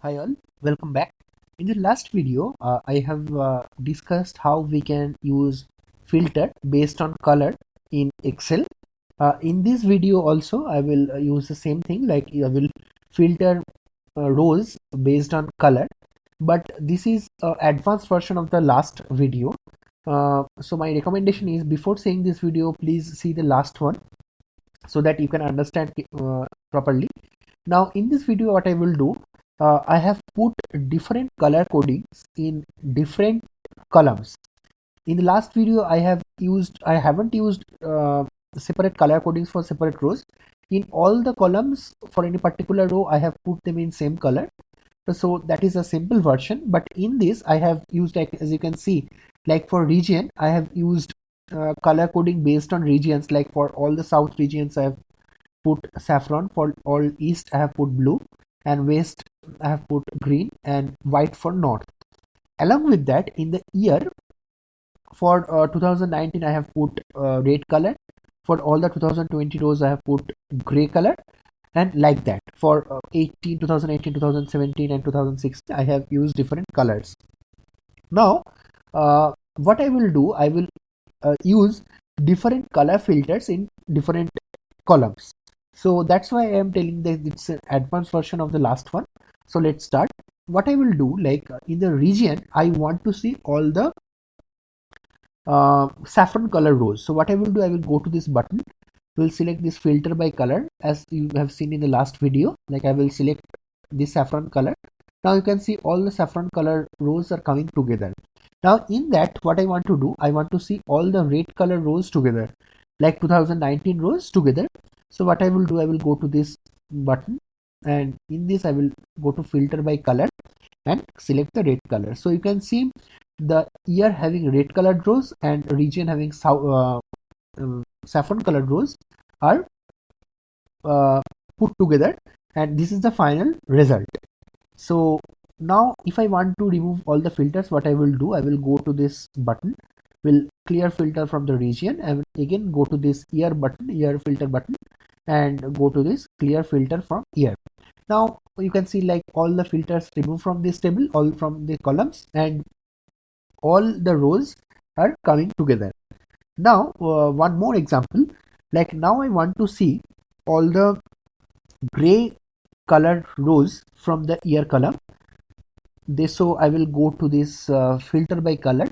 Hi all, welcome back. In the last video, I have discussed how we can use filter based on color in Excel. In this video also, I will use the same thing, like I will filter rows based on color. But this is an advanced version of the last video. So my recommendation is, before seeing this video, please see the last one so that you can understand properly. Now in this video, what I will do, I have put different color codings in different columns. In the last video, I haven't used separate color codings for separate rows. In all the columns for any particular row, I have put them in same color. So that is a simple version. But in this, I have used, like, as you can see, like for region, I have used color coding based on regions. Like for all the south regions, I have put saffron. For all east, I have put blue, and west I have put green, and white for north. Along with that, in the year, for 2019 I have put red color. For all the 2020 rows I have put gray color, and like that for 2018, 2017 and 2016 I have used different colors. Now what I will do, I will use different color filters in different columns. So that's why I am telling that it's an advanced version of the last one. So let's start. What I will do, like in the region, I want to see all the saffron color rows. So what I will do, I will go to this button, will select this filter by color as you have seen in the last video. Like I will select this saffron color. Now you can see all the saffron color rows are coming together. Now in that, what I want to do, I want to see all the red color rows together, like 2019 rows together. So what I will do, I will go to this button, and in this I will go to filter by color and select the red color. So you can see the year having red colored rows and region having saffron colored rows are put together, and this is the final result. So now if I want to remove all the filters, what I will do, I will go to this button, will clear filter from the region, and again go to this year button, year filter button, and go to this clear filter from year. Now you can see, like, all the filters removed from this table, all from the columns, and all the rows are coming together. Now one more example, like now I want to see all the gray colored rows from the year column. So I will go to this filter by color,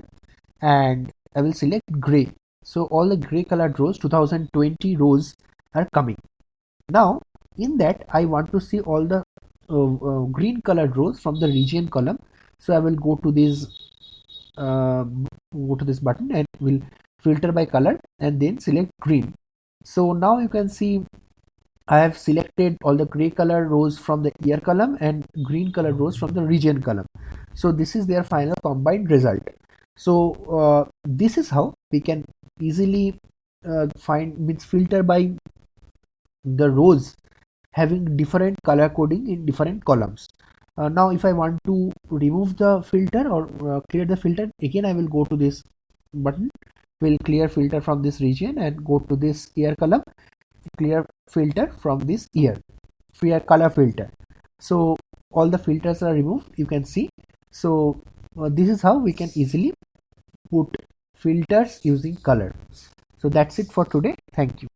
and I will select gray. So all the gray colored rows, 2020 rows are coming. Now in that, I want to see all the green colored rows from the region column. So I will go to this button and will filter by color and then select green. So now you can see I have selected all the gray color rows from the year column and green color rows from the region column. So this is their final combined result. So this is how we can easily filter by the rows having different color coding in different columns. Now if I want to remove the filter or clear the filter, again I will go to this button, will clear filter from this region, and go to this year column, clear filter from this year color filter. So all the filters are removed, you can see. So this is how we can easily put filters using color. So that's it for today. Thank you.